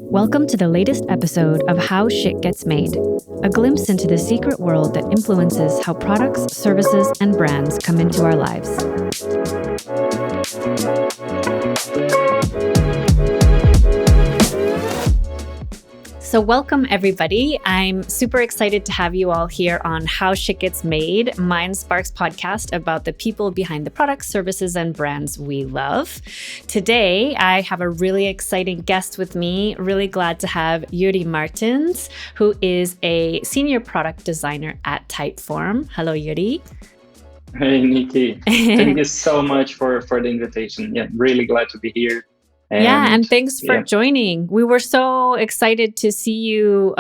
Welcome to the latest episode of How Shit Gets Made, a glimpse into the secret world that influences how products, services, and brands come into our lives. So welcome, everybody. I'm super excited to have you all here on How Shit Gets Made, MindSpark's podcast about the people behind the products, services, and brands we love. Today, I have a really exciting guest with me. Really glad to have Yuri Martins, who is a senior product designer at Typeform. Hello, Yuri. Hey, Nikki. Thank you so much for the invitation. Yeah, really glad to be here. And thanks for joining. We were so excited to see you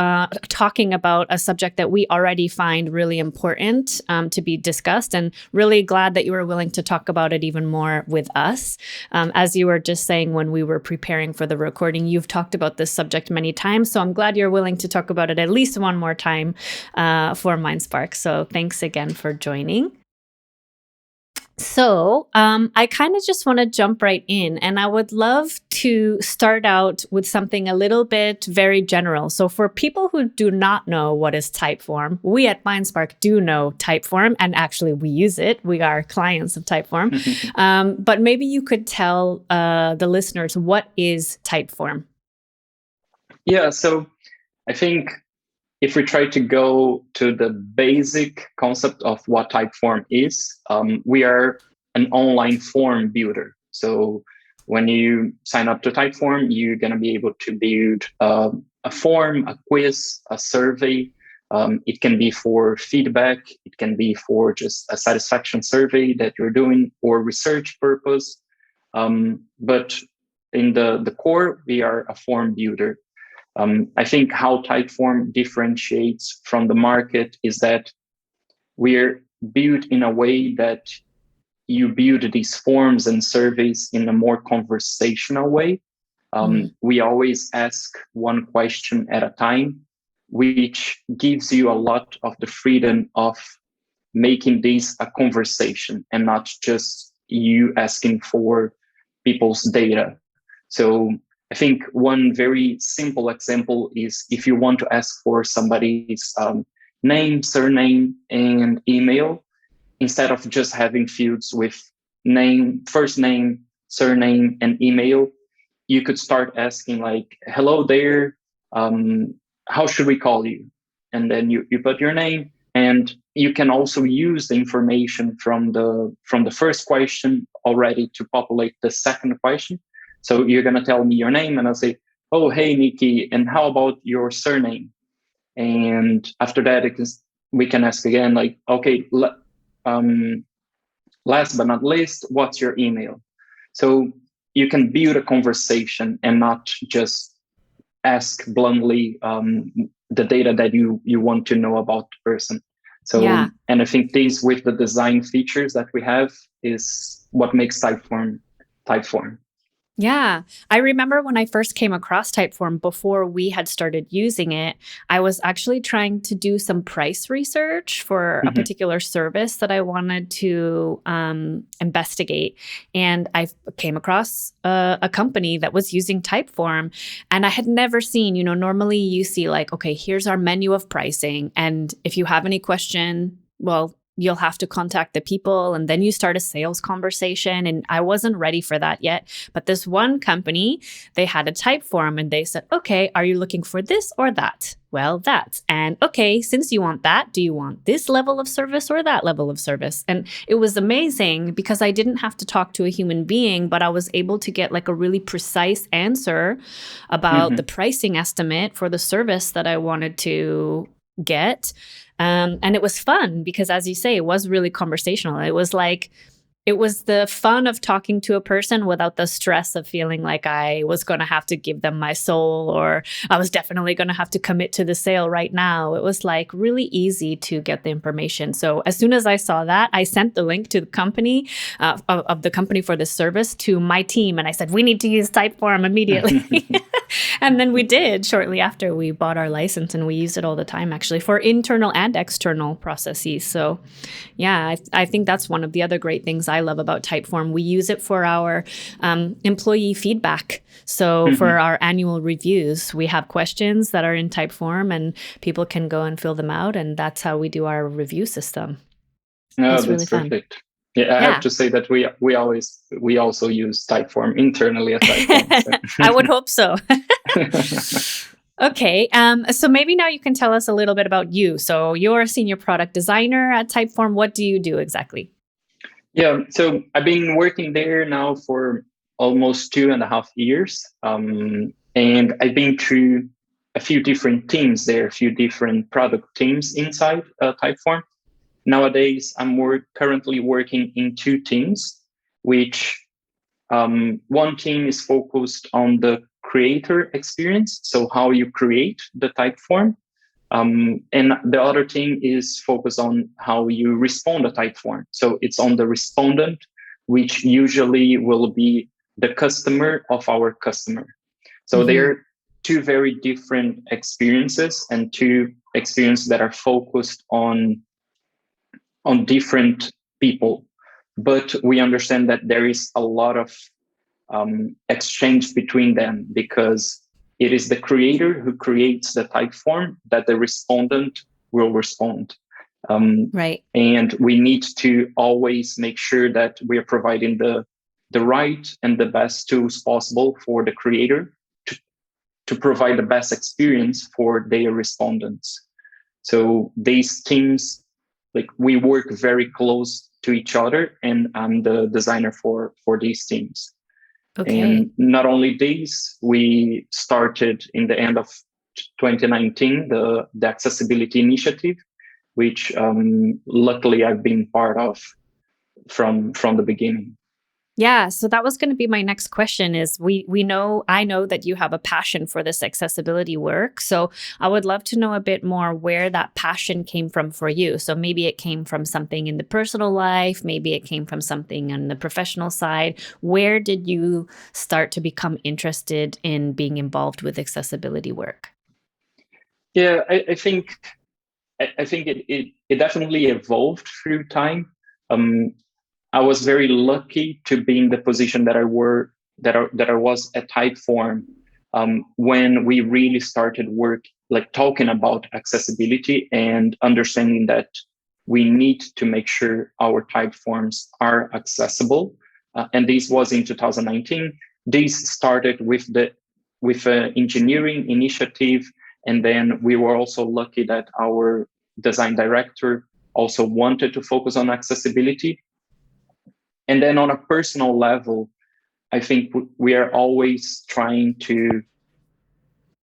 talking about a subject that we already find really important to be discussed, and really glad that you were willing to talk about it even more with us. As you were just saying when we were preparing for the recording, you've talked about this subject many times, so I'm glad you're willing to talk about it at least one more time for MindSpark. So thanks again for joining. So I kind of just want to jump right in, and I would love to start out with something a little bit very general. So for people who do not know what is Typeform, we at MindSpark do know Typeform, and actually we use it. We are clients of Typeform. But maybe you could tell the listeners, what is Typeform? Yeah, so I think if we try to go to the basic concept of what Typeform is, we are an online form builder. So when you sign up to Typeform, you're going to be able to build a form, a quiz, a survey. It can be for feedback. It can be for just a satisfaction survey that you're doing for research purpose. But in the core, we are a form builder. I think how Typeform differentiates from the market is that we're built in a way that you build these forms and surveys in a more conversational way. We always ask one question at a time, which gives you a lot of the freedom of making this a conversation and not just you asking for people's data. So I think one very simple example is if you want to ask for somebody's name, surname, and email, instead of just having fields with name, first name, surname, and email, you could start asking like, hello there, how should we call you? And then you put your name, and you can also use the information from the first question already to populate the second question. So you're going to tell me your name, and I'll say, oh, hey, Nikki, and how about your surname? And after that, we can ask again, like, okay, last but not least, what's your email? So you can build a conversation and not just ask bluntly the data that you want to know about the person. So, And I think this, with the design features that we have, is what makes Typeform. Yeah, I remember when I first came across Typeform before we had started using it, I was actually trying to do some price research for a particular service that I wanted to investigate. And I came across a company that was using Typeform, and I had never seen, normally you see like, okay, here's our menu of pricing. And if you have any question, well, you'll have to contact the people, and then you start a sales conversation. And I wasn't ready for that yet. But this one company, they had a Typeform, and they said, okay, are you looking for this or that? Well, that. And okay, since you want that, do you want this level of service or that level of service? And it was amazing because I didn't have to talk to a human being, but I was able to get like a really precise answer about the pricing estimate for the service that I wanted to get. And it was fun because, as you say, it was really conversational. It was the fun of talking to a person without the stress of feeling like I was going to have to give them my soul, or I was definitely going to have to commit to the sale right now. It was like really easy to get the information. So as soon as I saw that, I sent the link to the company of the company for this service to my team. And I said, we need to use Typeform immediately. And then we did shortly after we bought our license, and we use it all the time, actually, for internal and external processes. So yeah, I think that's one of the other great things I love about Typeform. We use it for our employee feedback. So for our annual reviews, we have questions that are in Typeform and people can go and fill them out. And that's how we do our review system. No, It's that's really fun. perfect. Yeah, I have to say that we also use Typeform internally at Typeform. So. I would hope so. Okay. So maybe now you can tell us a little bit about you. So you're a senior product designer at Typeform. What do you do exactly? Yeah, so I've been working there now for almost 2.5 years. And I've been through a few different teams there, a few different product teams inside Typeform. Nowadays, I'm currently working in 2 teams, which one team is focused on the creator experience, so how you create the Typeform. And the other team is focused on how you respond to Typeform. So it's on the respondent, which usually will be the customer of our customer. So they're 2 very different experiences and 2 experiences that are focused on different people. But we understand that there is a lot of exchange between them, because it is the creator who creates the Typeform that the respondent will respond. Right. And we need to always make sure that we are providing the right and the best tools possible for the creator to provide the best experience for their respondents. So these teams, like, we work very close to each other, and I'm the designer for these teams. Okay. And not only these, we started in the end of 2019 the accessibility initiative, which luckily I've been part of from the beginning. Yeah, so that was going to be my next question is I know that you have a passion for this accessibility work. So I would love to know a bit more where that passion came from for you. So maybe it came from something in the personal life, maybe it came from something on the professional side. Where did you start to become interested in being involved with accessibility work? Yeah, I think it definitely evolved through time. I was very lucky to be in the position that I was at Typeform when we really started talking about accessibility and understanding that we need to make sure our Typeforms are accessible. And this was in 2019. This started with an engineering initiative, and then we were also lucky that our design director also wanted to focus on accessibility. And then on a personal level, I think we are always trying to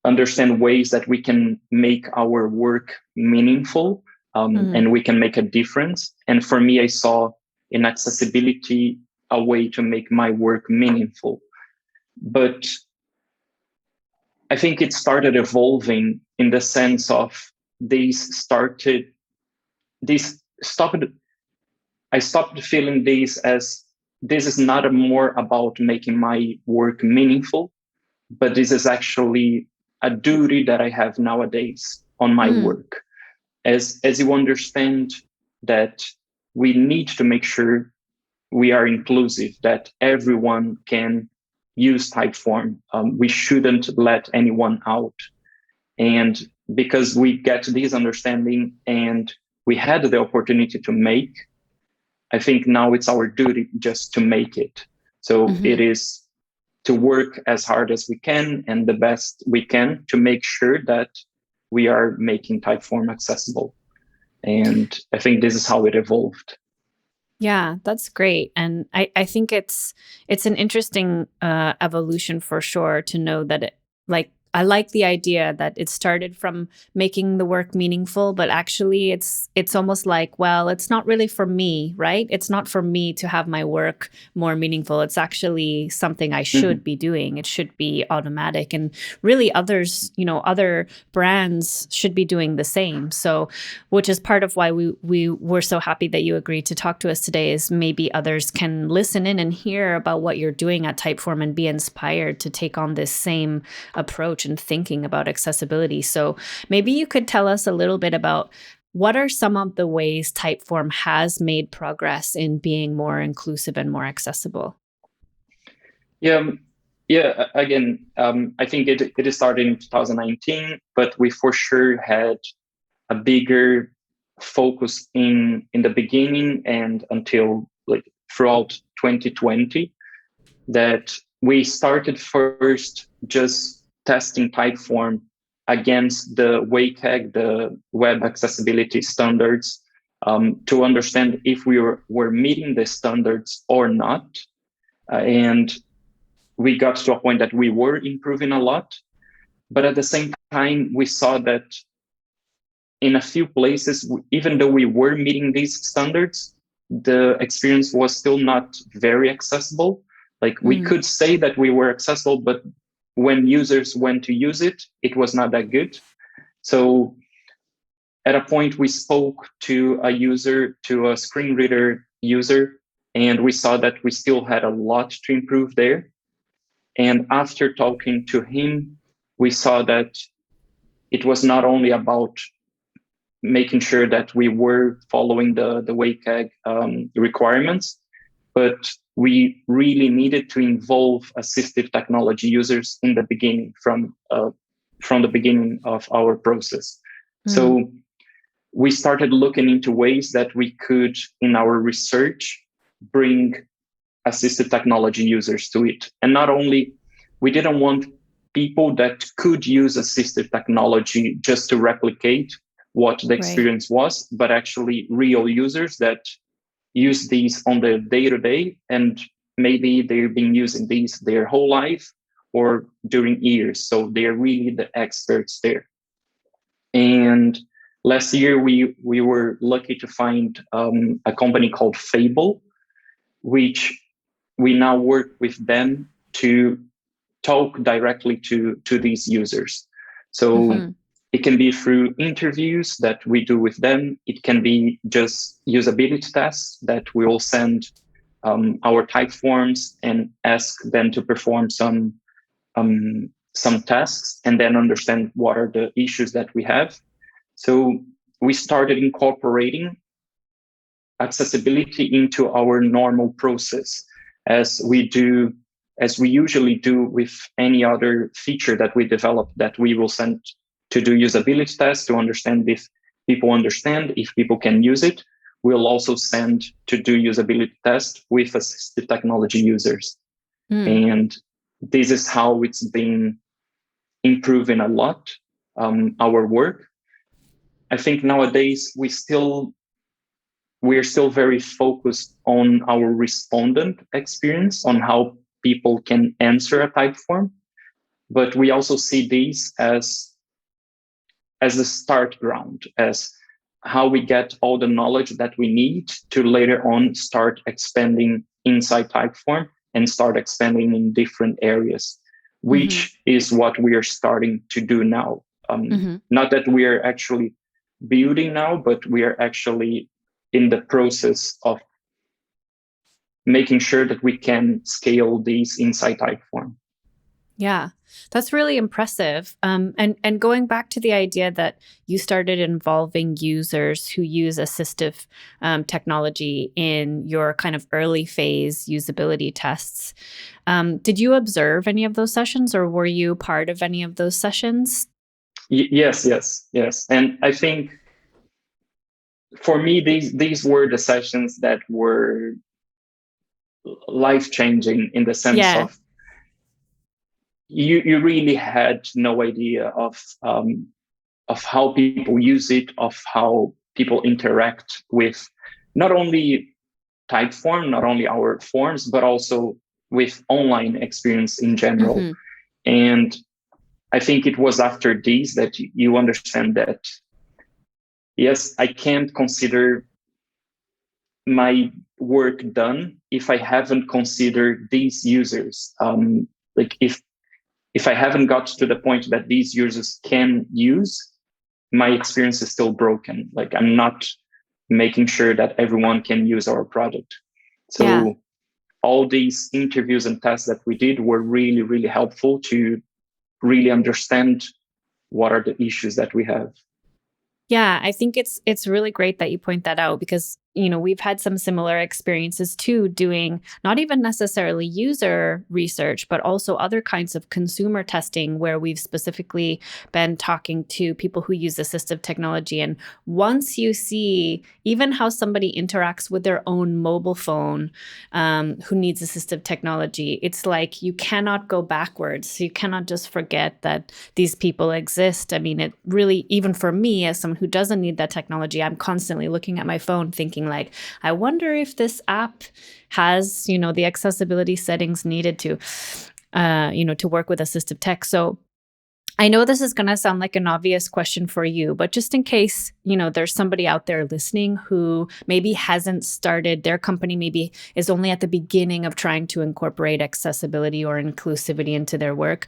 understand ways that we can make our work meaningful, and we can make a difference. And for me, I saw in accessibility a way to make my work meaningful. But I think it started evolving in the sense of I stopped feeling this is not more about making my work meaningful, but this is actually a duty that I have nowadays on my work. As you understand that we need to make sure we are inclusive, that everyone can use Typeform. We shouldn't let anyone out. And because we get this understanding and we had the opportunity to make, I think now it's our duty just to make it. So it is to work as hard as we can and the best we can to make sure that we are making Typeform accessible. And I think this is how it evolved. Yeah, that's great. And I think it's an interesting evolution for sure to know that I like the idea that it started from making the work meaningful, but actually it's almost like, well, it's not really for me, right? It's not for me to have my work more meaningful. It's actually something I should be doing. It should be automatic. And really others, other brands should be doing the same. So, which is part of why we were so happy that you agreed to talk to us today, is maybe others can listen in and hear about what you're doing at Typeform and be inspired to take on this same approach and thinking about accessibility. So maybe you could tell us a little bit about what are some of the ways Typeform has made progress in being more inclusive and more accessible? Yeah. Again, I think it started in 2019, but we for sure had a bigger focus in the beginning and until like throughout 2020, that we started first just testing Typeform against the WCAG, the Web Accessibility Standards, to understand if we were meeting the standards or not. And we got to a point that we were improving a lot. But at the same time, we saw that in a few places, even though we were meeting these standards, the experience was still not very accessible. Like we could say that we were accessible, but when users went to use it, it was not that good. So at a point, we spoke to a screen reader user, and we saw that we still had a lot to improve there. And after talking to him, we saw that it was not only about making sure that we were following the WCAG requirements, but we really needed to involve assistive technology users in the beginning, from the beginning of our process. So we started looking into ways that we could, in our research, bring assistive technology users to it. And not only, we didn't want people that could use assistive technology just to replicate what the experience was, but actually real users that use these on the day-to-day, and maybe they've been using these their whole life or during years. So they're really the experts there. And last year, we were lucky to find a company called Fable, which we now work with them to talk directly to these users. So it can be through interviews that we do with them. It can be just usability tests that we will send our Typeforms and ask them to perform some tests and then understand what are the issues that we have. So we started incorporating accessibility into our normal process, as we usually do with any other feature that we develop, that we will send to do usability tests to understand if people understand, if people can use it. We'll also send to do usability tests with assistive technology users. And this is how it's been improving a lot, our work. I think nowadays we're still very focused on our respondent experience, on how people can answer a Typeform. But we also see these as a start ground, as how we get all the knowledge that we need to later on start expanding inside Typeform and start expanding in different areas, which is what we are starting to do now. Not that we are actually building now, but we are actually in the process of making sure that we can scale these inside Typeform. Yeah, that's really impressive. And going back to the idea that you started involving users who use assistive technology in your kind of early phase usability tests, did you observe any of those sessions, or were you part of any of those sessions? Yes. And I think for me, these were the sessions that were life-changing, in the sense of you really had no idea of how people use it, of how people interact with not only Typeform, not only our forms, but also with online experience in general. And I think it was after these that you understand that, yes, I can't consider my work done if I haven't considered these users. Like if I haven't got to the point that these users can use, my experience is still broken. Like I'm not making sure that everyone can use our product. So all these interviews and tests that we did were really, really helpful to really understand what are the issues that we have. Yeah, I think it's really great that you point that out because, we've had some similar experiences too, doing not even necessarily user research, but also other kinds of consumer testing where we've specifically been talking to people who use assistive technology. And once you see even how somebody interacts with their own mobile phone, who needs assistive technology, it's like you cannot go backwards. You cannot just forget that these people exist. I mean, it really, even for me as someone who doesn't need that technology, I'm constantly looking at my phone thinking like, I wonder if this app has, the accessibility settings needed to work with assistive tech. So I know this is going to sound like an obvious question for you, but just in case, there's somebody out there listening who maybe hasn't started, their company maybe is only at the beginning of trying to incorporate accessibility or inclusivity into their work.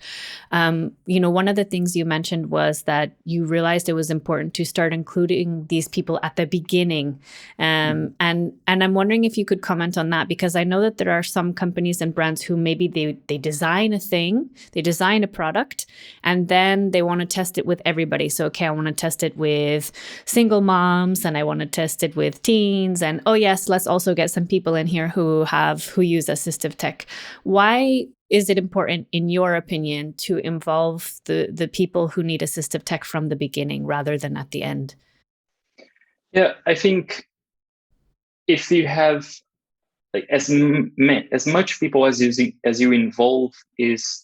One of the things you mentioned was that you realized it was important to start including these people at the beginning. And I'm wondering if you could comment on that, because I know that there are some companies and brands who maybe they design a thing, they design a product, and then they want to test it with everybody. So, okay, I want to test it with single moms and I want to test it with teens. And oh yes, let's also get some people in here who use assistive tech. Why is it important, in your opinion, to involve the people who need assistive tech from the beginning rather than at the end? Yeah, I think if you have like as much people as you involve, is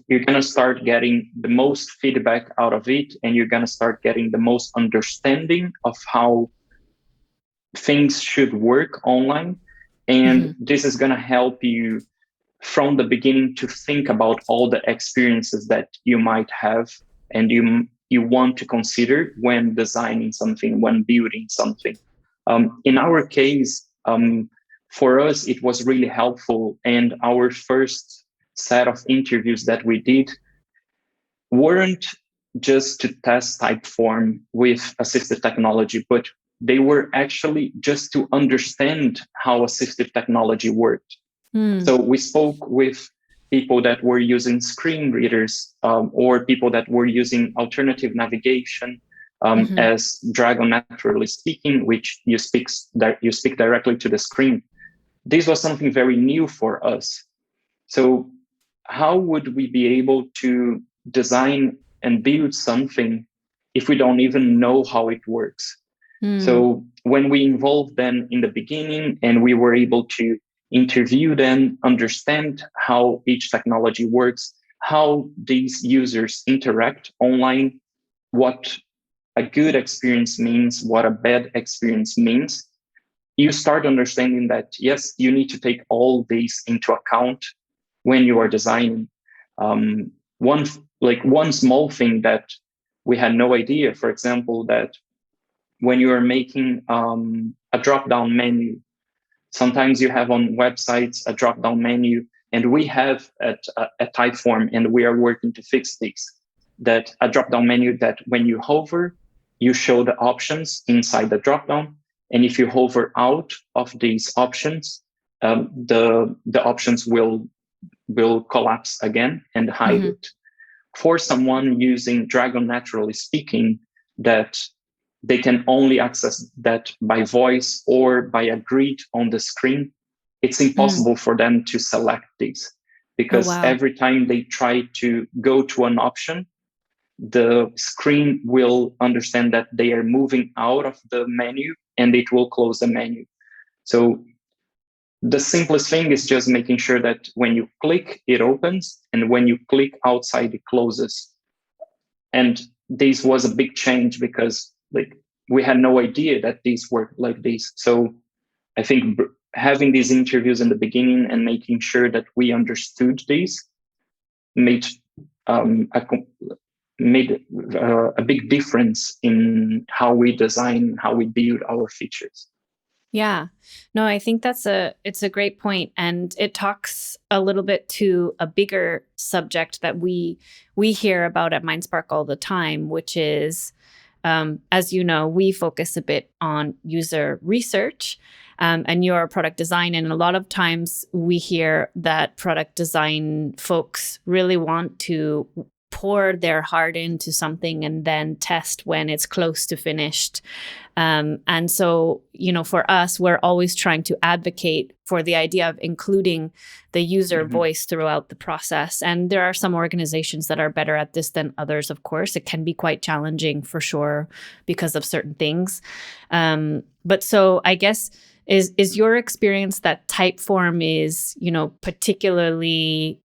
you're gonna start getting the most feedback out of it, and you're gonna start getting the most understanding of how things should work online. And this is gonna help you from the beginning to think about all the experiences that you might have and you want to consider when designing something, when building something. In our case, for us, it was really helpful. And our first set of interviews that we did weren't just to test Typeform with assistive technology, but they were actually just to understand how assistive technology worked. So we spoke with people that were using screen readers, or people that were using alternative navigation, as Dragon naturally speaking, which you speak directly to the screen. This was something very new for us. So how would we be able to design and build something if we don't even know how it works? So when we involved them in the beginning and we were able to interview them, understand how each technology works, how these users interact online, what a good experience means, what a bad experience means, you start understanding that, yes, you need to take all these into account when you are designing. One small thing that we had no idea, for example, that when you are making a drop-down menu, sometimes you have on websites a drop-down menu, and we have at Typeform, and we are working to fix this, that a drop-down menu that when you hover, you show the options inside the drop-down. And if you hover out of these options, the options will collapse again and hide it. For someone using Dragon naturally speaking, that they can only access that by voice or by a grid on the screen, it's impossible for them to select these, because every time they try to go to an option, the screen will understand that they are moving out of the menu and it will close the menu. So the simplest thing is just making sure that when you click, it opens, and when you click outside, it closes. And this was a big change because we had no idea that these worked like this. So I think having these interviews in the beginning and making sure that we understood these made a big difference in how we design, how we build our features. Yeah. No, I think it's a great point. And it talks a little bit to a bigger subject that we hear about at MindSpark all the time, which is, as you know, we focus a bit on user research, and you're product design. And a lot of times we hear that product design folks really want to pour their heart into something and then test when it's close to finished. And so, for us, we're always trying to advocate for the idea of including the user voice throughout the process. And there are some organizations that are better at this than others, of course. It can be quite challenging for sure because of certain things. But so I guess, is your experience that Typeform is, particularly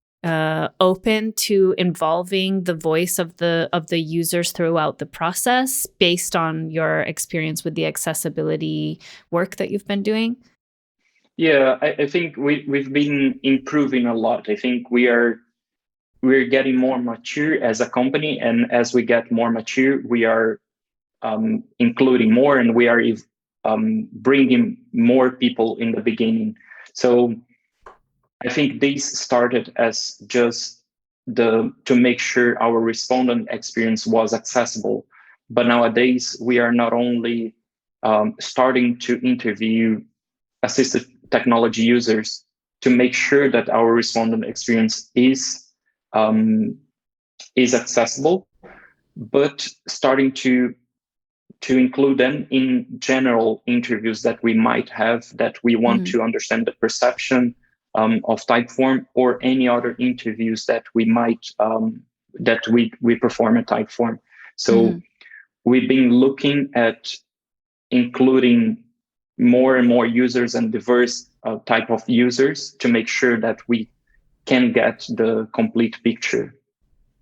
open to involving the voice of the users throughout the process based on your experience with the accessibility work that you've been doing? Yeah, I think we've been improving a lot. I think we're getting more mature as a company, and as we get more mature, we are including more, and we are bringing more people in the beginning. So I think this started as just to make sure our respondent experience was accessible. But nowadays, we are not only starting to interview assistive technology users to make sure that our respondent experience is accessible, but starting to include them in general interviews that we might have, that we want to understand the perception of Typeform, or any other interviews that we might that we perform at Typeform. So we've been looking at including more and more users and diverse type of users to make sure that we can get the complete picture.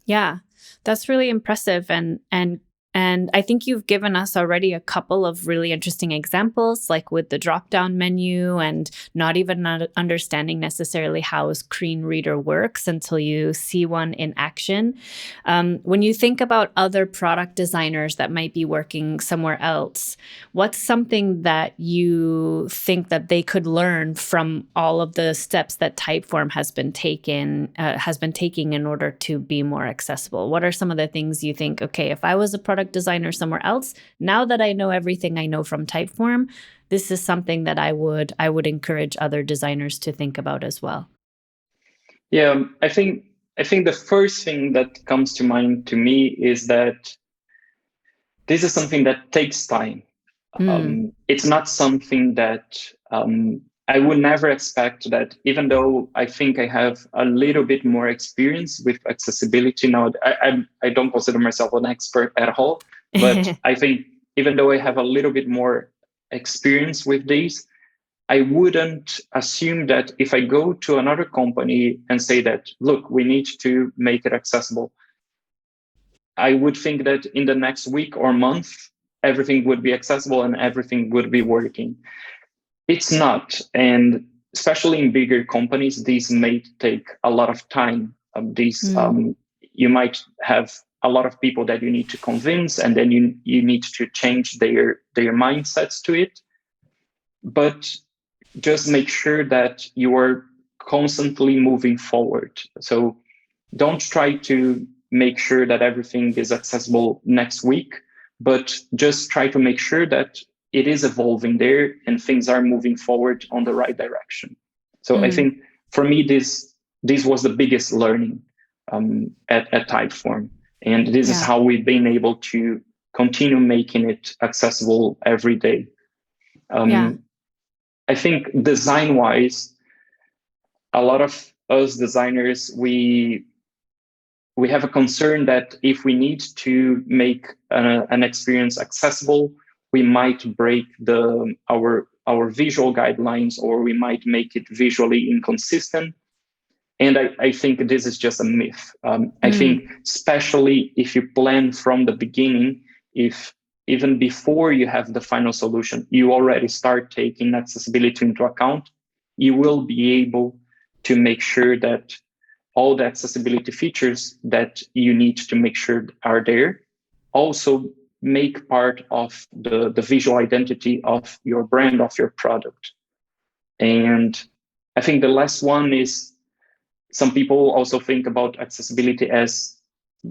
Yeah, that's really impressive. And I think you've given us already a couple of really interesting examples, like with the drop-down menu and not even understanding necessarily how a screen reader works until you see one in action. When you think about other product designers that might be working somewhere else, what's something that you think that they could learn from all of the steps that Typeform has been taking in order to be more accessible? What are some of the things you think, okay, if I was a product designer somewhere else, now that I know everything I know from Typeform, this is something that I would encourage other designers to think about as well? Yeah, I think the first thing that comes to mind to me is that this is something that takes time. It's not something that I would never expect that, even though I think I have a little bit more experience with accessibility now. I don't consider myself an expert at all, but I think even though I have a little bit more experience with these, I wouldn't assume that if I go to another company and say that, look, we need to make it accessible, I would think that in the next week or month, everything would be accessible and everything would be working. It's not. And especially in bigger companies, these may take a lot of time. You might have a lot of people that you need to convince, and then you need to change their mindsets to it. But just make sure that you are constantly moving forward. So don't try to make sure that everything is accessible next week, but just try to make sure that it is evolving there and things are moving forward on the right direction. So I think for me, this was the biggest learning at Typeform. And this is how we've been able to continue making it accessible every day. I think design-wise, a lot of us designers, we have a concern that if we need to make an experience accessible, we might break our visual guidelines, or we might make it visually inconsistent. And I think this is just a myth. I think especially if you plan from the beginning, if even before you have the final solution, you already start taking accessibility into account, you will be able to make sure that all the accessibility features that you need to make sure are there also make part of the visual identity of your brand, of your product. And I think the last one is, some people also think about accessibility as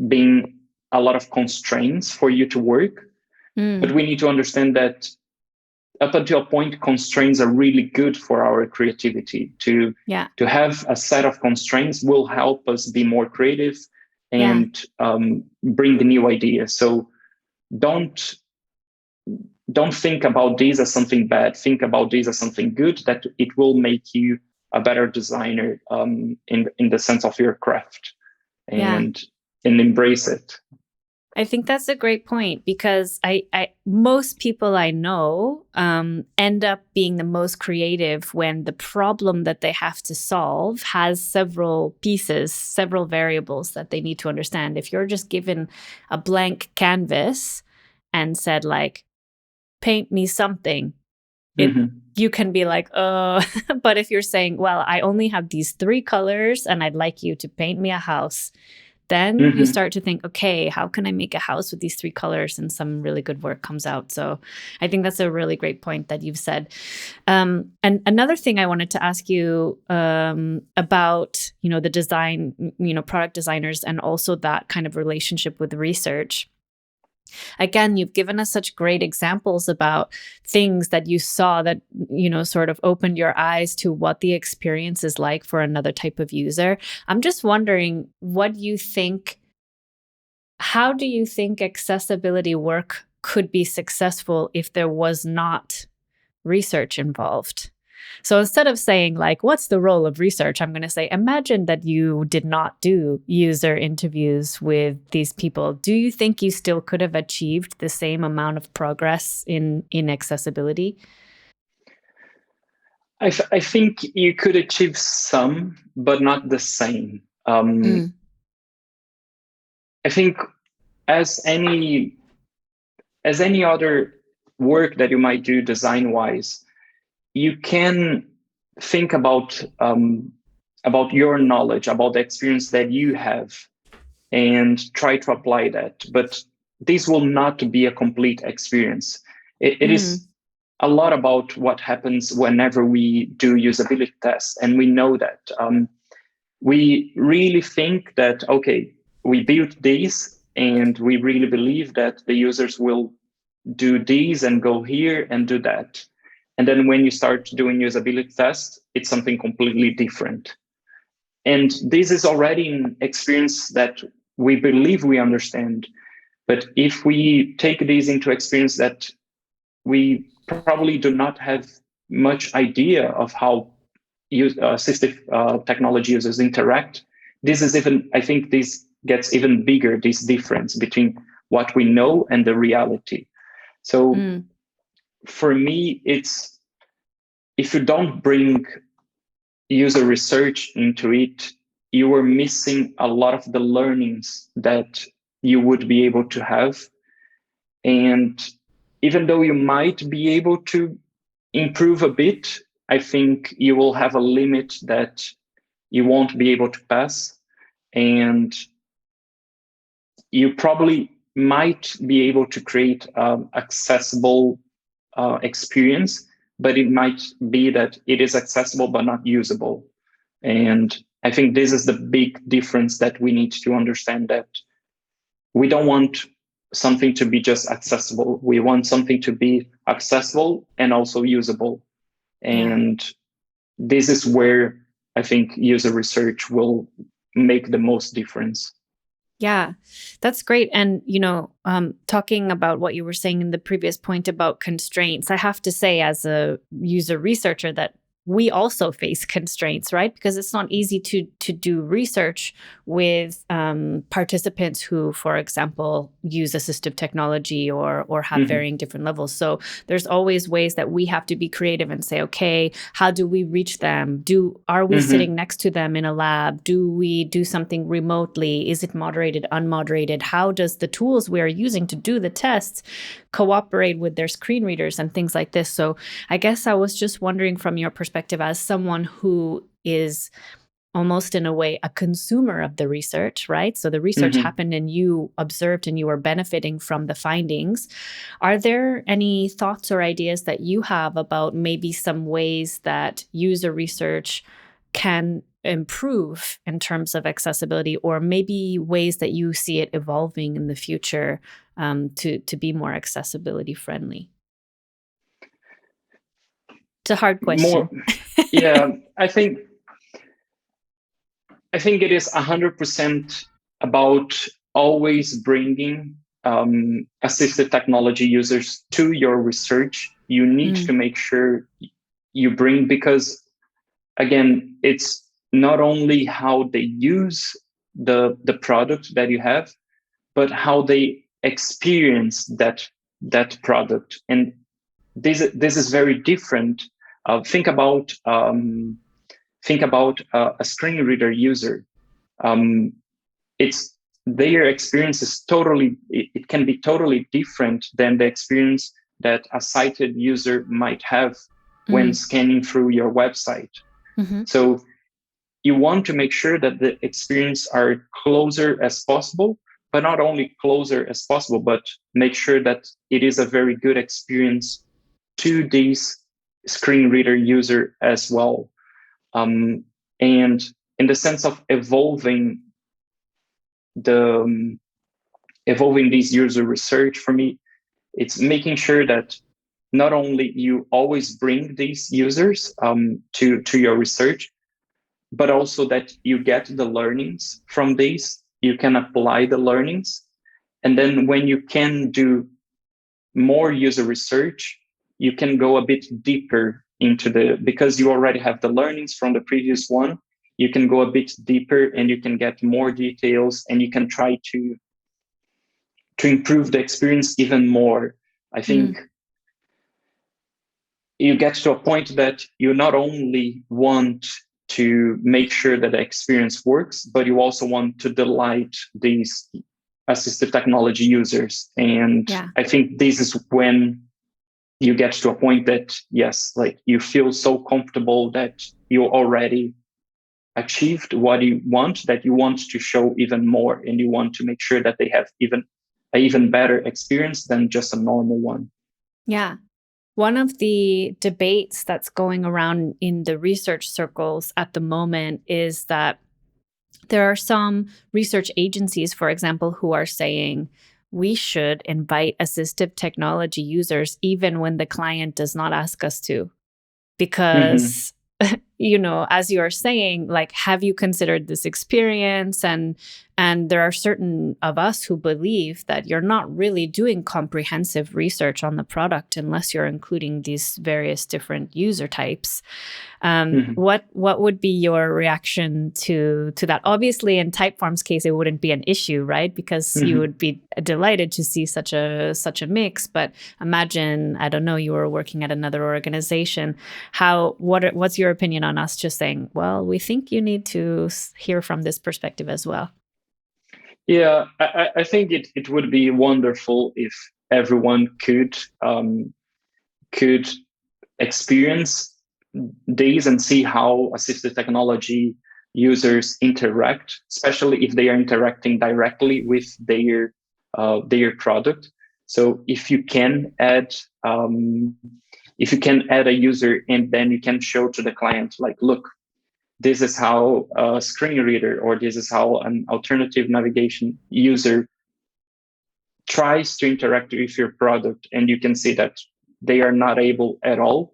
being a lot of constraints for you to work. But we need to understand that up until a point, constraints are really good for our creativity. To have a set of constraints will help us be more creative, and bring new ideas. So don't think about this as something bad. Think about this as something good, that it will make you a better designer, in the sense of your craft, and embrace it. I think that's a great point, because most people I know end up being the most creative when the problem that they have to solve has several pieces, several variables that they need to understand. If you're just given a blank canvas and said, like, paint me something, you can be like, oh. But if you're saying, well, I only have these 3 colors and I'd like you to paint me a house, then you start to think, okay, how can I make a house with these 3 colors? And some really good work comes out. So I think that's a really great point that you've said. And another thing I wanted to ask you about, the design, product designers, and also that kind of relationship with research. Again, you've given us such great examples about things that you saw that, sort of opened your eyes to what the experience is like for another type of user. I'm just wondering, how do you think accessibility work could be successful if there was not research involved? So instead of saying, like, what's the role of research? I'm going to say, imagine that you did not do user interviews with these people. Do you think you still could have achieved the same amount of progress in accessibility? I think you could achieve some, but not the same. I think as any other work that you might do design-wise, you can think about your knowledge, about the experience that you have, and try to apply that. But this will not be a complete experience. It is a lot about what happens whenever we do usability tests, and we know that we really think that, okay, we built these, and we really believe that the users will do these and go here and do that. And then when you start doing usability tests, it's something completely different. And this is already an experience that we believe we understand. But if we take this into experience that we probably do not have much idea of how assistive technology users interact, I think this gets even bigger, this difference between what we know and the reality. So for me, it's, if you don't bring user research into it, you are missing a lot of the learnings that you would be able to have. And even though you might be able to improve a bit, I think you will have a limit that you won't be able to pass. And you probably might be able to create accessible experience, but it might be that it is accessible but not usable. And I think this is the big difference that we need to understand, that we don't want something to be just accessible. We want something to be accessible and also usable. And this is where I think user research will make the most difference. Yeah, that's great. And, talking about what you were saying in the previous point about constraints, I have to say, as a user researcher, that we also face constraints, right? Because it's not easy to do research with participants who, for example, use assistive technology or have varying different levels. So there's always ways that we have to be creative and say, okay, how do we reach them? Are we sitting next to them in a lab? Do we do something remotely? Is it moderated, unmoderated? How does the tools we are using to do the tests cooperate with their screen readers and things like this? So I guess I was just wondering, from your perspective, as someone who is almost in a way a consumer of the research, right? So the research happened and you observed and you were benefiting from the findings. Are there any thoughts or ideas that you have about maybe some ways that user research can improve in terms of accessibility, or maybe ways that you see it evolving in the future to be more accessibility friendly? It's a hard question. Yeah, I think it is 100% about always bringing assistive technology users to your research. You need to make sure you bring, because again, it's not only how they use the product that you have, but how they experience that product. And this is very different. Think about a screen reader user. It's their experience is totally, it can be totally different than the experience that a sighted user might have when scanning through your website. So you want to make sure that the experience are closer as possible, but not only closer as possible, but make sure that it is a very good experience to this screen reader user as well. And in the sense of evolving this user research, for me, it's making sure that not only you always bring these users to your research, but also that you get the learnings from these, you can apply the learnings. And then when you can do more user research, you can go a bit deeper into because you already have the learnings from the previous one, you can go a bit deeper and you can get more details, and you can try to improve the experience even more. I think you get to a point that you not only want to make sure that the experience works, but you also want to delight these assistive technology users. And I think this is when you get to a point that, yes, like you feel so comfortable that you already achieved what you want, that you want to show even more, and you want to make sure that they have an even better experience than just a normal one. Yeah. One of the debates that's going around in the research circles at the moment is that there are some research agencies, for example, who are saying we should invite assistive technology users even when the client does not ask us to. Because, as you're saying, like, have you considered this experience? And there are certain of us who believe that you're not really doing comprehensive research on the product unless you're including these various different user types. What would be your reaction to that? Obviously, in Typeform's case, it wouldn't be an issue, right? Because you would be delighted to see such a mix. But imagine, I don't know, you were working at another organization. What's your opinion on us just saying, well, we think you need to hear from this perspective as well? Yeah, I think it would be wonderful if everyone could experience these and see how assistive technology users interact, especially if they are interacting directly with their product. So if you can add a user, and then you can show to the client, like, look, this is how a screen reader, or this is how an alternative navigation user tries to interact with your product, and you can see that they are not able at all.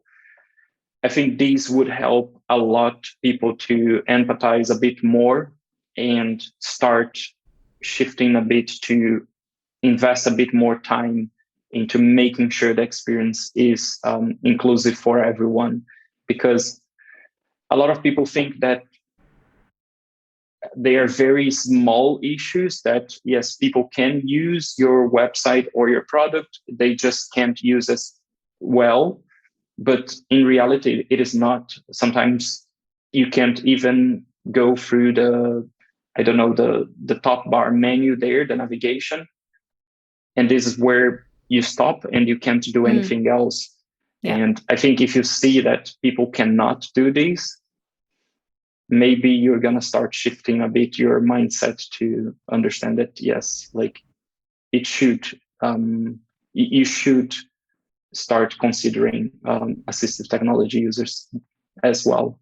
I think these would help a lot people to empathize a bit more and start shifting a bit to invest a bit more time into making sure the experience is inclusive for everyone. Because a lot of people think that they are very small issues that, yes, people can use your website or your product, they just can't use as well. But in reality, it is not. Sometimes you can't even go through the top bar menu there, the navigation. And this is where you stop and you can't do anything else. Yeah. And I think if you see that people cannot do this, maybe you're going to start shifting a bit your mindset to understand that, yes, like it should, you should start considering assistive technology users as well.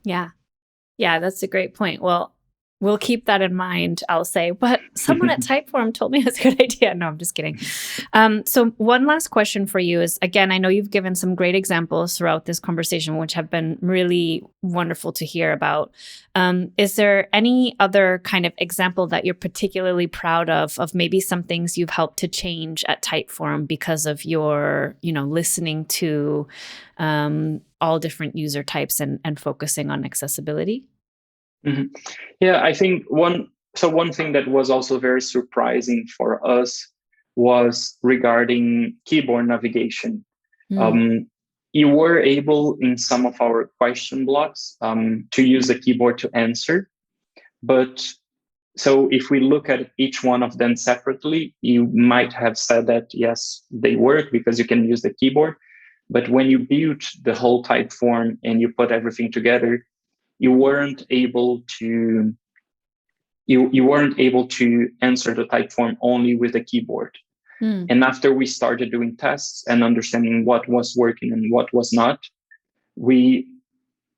Yeah. Yeah, that's a great point. Well, We'll keep that in mind. I'll say, but someone at Typeform told me it was a good idea. No, I'm just kidding. So one last question for you is, again, I know you've given some great examples throughout this conversation, which have been really wonderful to hear about. Is there any other kind of example that you're particularly proud of maybe some things you've helped to change at Typeform because of your, listening to all different user types and focusing on accessibility? Mhm. Yeah, I think one thing that was also very surprising for us was regarding keyboard navigation. Mm. You were able in some of our question blocks to use the keyboard to answer, but so if we look at each one of them separately, you might have said that yes, they work because you can use the keyboard. But when you built the whole type form and you put everything together, you weren't able to you weren't able to answer the type form only with the keyboard. Mm. And after we started doing tests and understanding what was working and what was not, we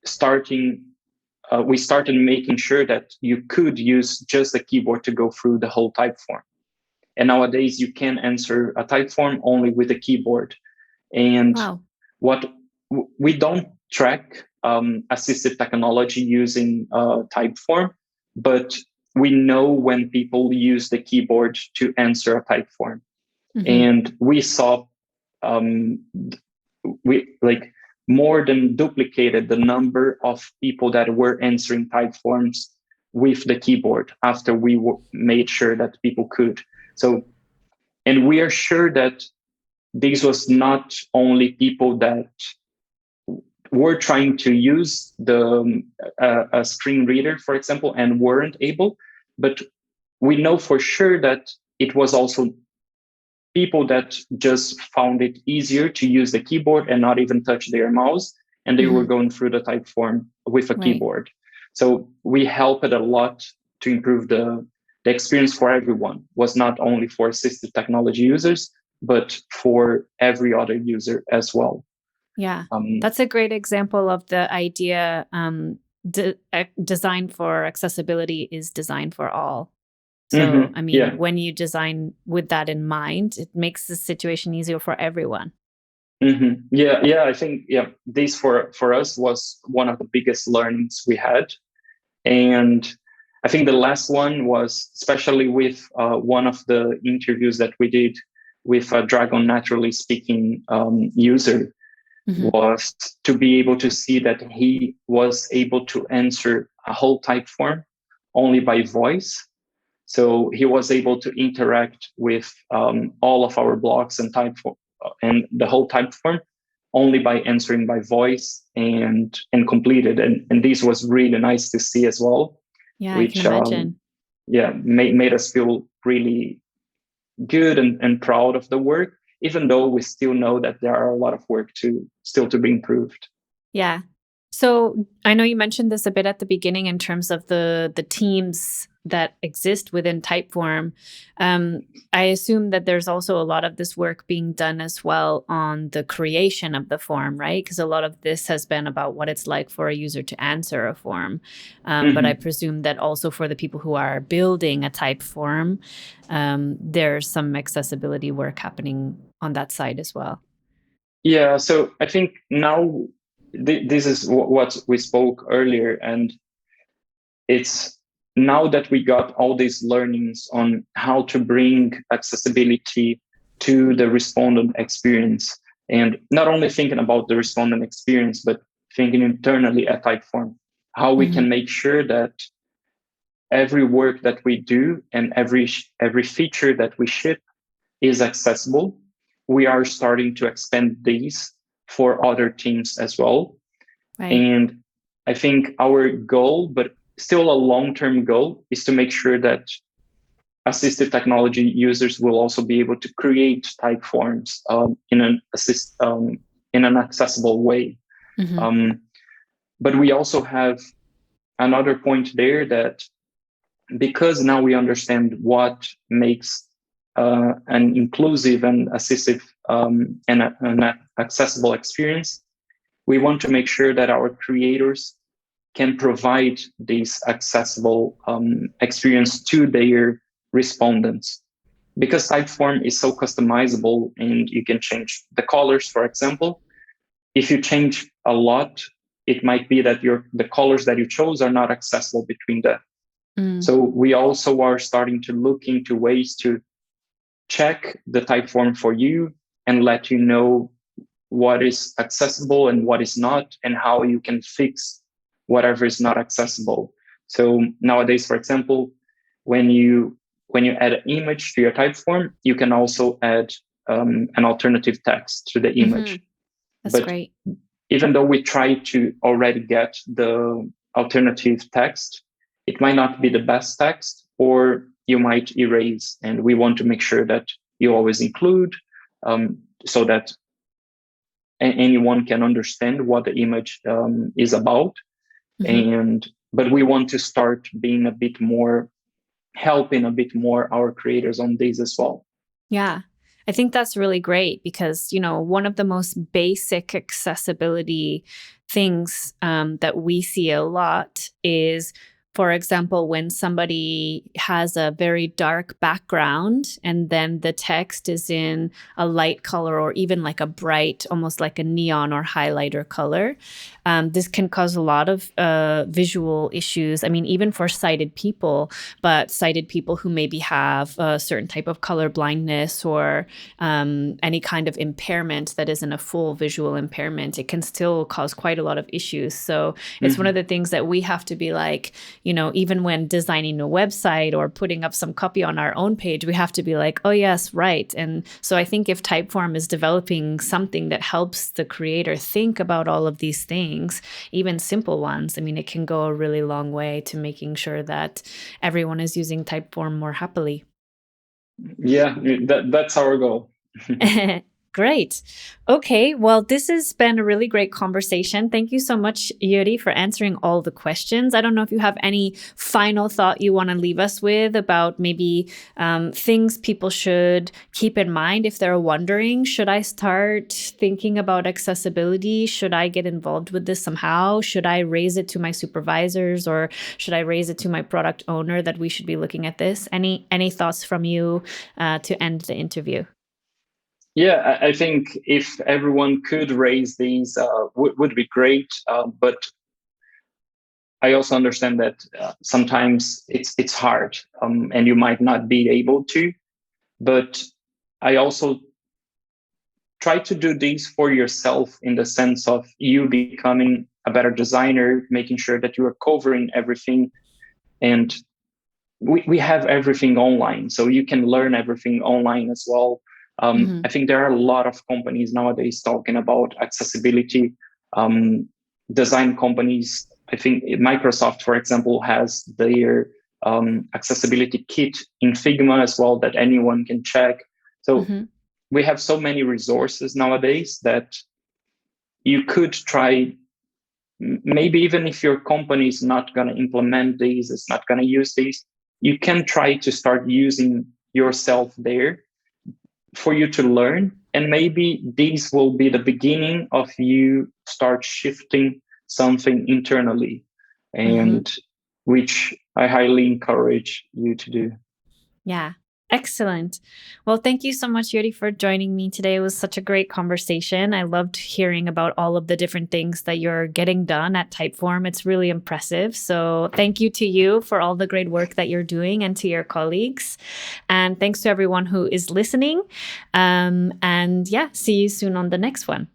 starting we started making sure that you could use just the keyboard to go through the whole type form. And nowadays you can answer a type form only with the keyboard. And Wow. what we don't track assistive technology using Typeform, but we know when people use the keyboard to answer a type form. Mm-hmm. And we saw um, we like more than duplicated the number of people that were answering type forms with the keyboard after we made sure that people could. So, and we are sure that this was not only people that were trying to use the a screen reader, for example, and weren't able, but we know for sure that it was also people that just found it easier to use the keyboard and not even touch their mouse, and they were Mm-hmm. going through the type form with a Right. keyboard. So we helped a lot to improve the experience for everyone. Was not only for assistive technology users, but for every other user as well. Yeah. Um, That's a great example of the idea design for accessibility is designed for all. So, I mean, yeah. when you design with that in mind, it makes the situation easier for everyone. Yeah. I think this for us was one of the biggest learnings we had, and I think the last one was especially with one of the interviews that we did with a Dragon naturally speaking user Mm-hmm. was to be able to see that he was able to answer a whole type form only by voice. So he was able to interact with all of our blocks and type form and the whole type form only by answering by voice and completed. And this was really nice to see as well, Yeah, I can which imagine. made us feel really good and proud of the work, even though we still know that there are a lot of work to be improved. Yeah. So I know you mentioned this a bit at the beginning in terms of the teams that exist within Typeform. I assume that there's also a lot of this work being done as well on the creation of the form, right? Because a lot of this has been about what it's like for a user to answer a form. But I presume that also for the people who are building a Typeform, there's some accessibility work happening on that side as well. Yeah, so I think now this is what we spoke earlier, and it's now that we got all these learnings on how to bring accessibility to the respondent experience, and not only thinking about the respondent experience, but thinking internally at Typeform, how we Mm-hmm. can make sure that every work that we do and every feature that we ship is accessible. We are starting to expand these for other teams as well. Right. And I think our goal, but still a long-term goal, is to make sure that assistive technology users will also be able to create type forms in an accessible way. Mm-hmm. Um, but we also have another point there that because now we understand what makes an inclusive and assistive and an accessible experience, we want to make sure that our creators can provide this accessible experience to their respondents. Because Typeform is so customizable and you can change the colors, for example. If you change a lot, it might be that the colors that you chose are not accessible between them. So we also are starting to look into ways to check the Typeform for you and let you know what is accessible and what is not, and how you can fix whatever is not accessible. So nowadays, for example, when you add an image to your Typeform, you can also add an alternative text to the image. That's but great. Even though we try to already get the alternative text, it might not be the best text, or you might erase. And we want to make sure that you always include, so that anyone can understand what the image is about. But we want to start being a bit more, helping a bit more our creators on this as well. Yeah. I think that's really great because, one of the most basic accessibility things that we see a lot is, for example, when somebody has a very dark background and then the text is in a light color or even like a bright, almost like a neon or highlighter color. This can cause a lot of visual issues. I mean, even for sighted people, but sighted people who maybe have a certain type of color blindness or any kind of impairment that isn't a full visual impairment, it can still cause quite a lot of issues. So it's one of the things that we have to be like, even when designing a website or putting up some copy on our own page, we have to be like, oh, yes, right. And so I think if Typeform is developing something that helps the creator think about all of these things, even simple ones, I mean, it can go a really long way to making sure that everyone is using Typeform more happily. Yeah, that's our goal. Great. Okay. Well, this has been a really great conversation. Thank you so much, Yuri, for answering all the questions. I don't know if you have any final thought you want to leave us with about maybe things people should keep in mind if they're wondering, should I start thinking about accessibility? Should I get involved with this somehow? Should I raise it to my supervisors, or should I raise it to my product owner that we should be looking at this? Any thoughts from you to end the interview? Yeah, I think if everyone could raise these, would be great. But I also understand that sometimes it's hard, and you might not be able to. But I also try to do these for yourself, in the sense of you becoming a better designer, making sure that you are covering everything. And we have everything online, so you can learn everything online as well. I think there are a lot of companies nowadays talking about accessibility. Design companies, I think Microsoft, for example, has their accessibility kit in Figma as well that anyone can check. So we have so many resources nowadays that you could try. Maybe even if your company is not going to implement these, it's not going to use these, you can try to start using yourself there for you to learn. And maybe these will be the beginning of you start shifting something internally, and which I highly encourage you to do. Yeah. Excellent. Well, thank you so much, Yuri, for joining me today. It was such a great conversation. I loved hearing about all of the different things that you're getting done at Typeform. It's really impressive. So thank you to you for all the great work that you're doing, and to your colleagues. And thanks to everyone who is listening. And yeah, see you soon on the next one.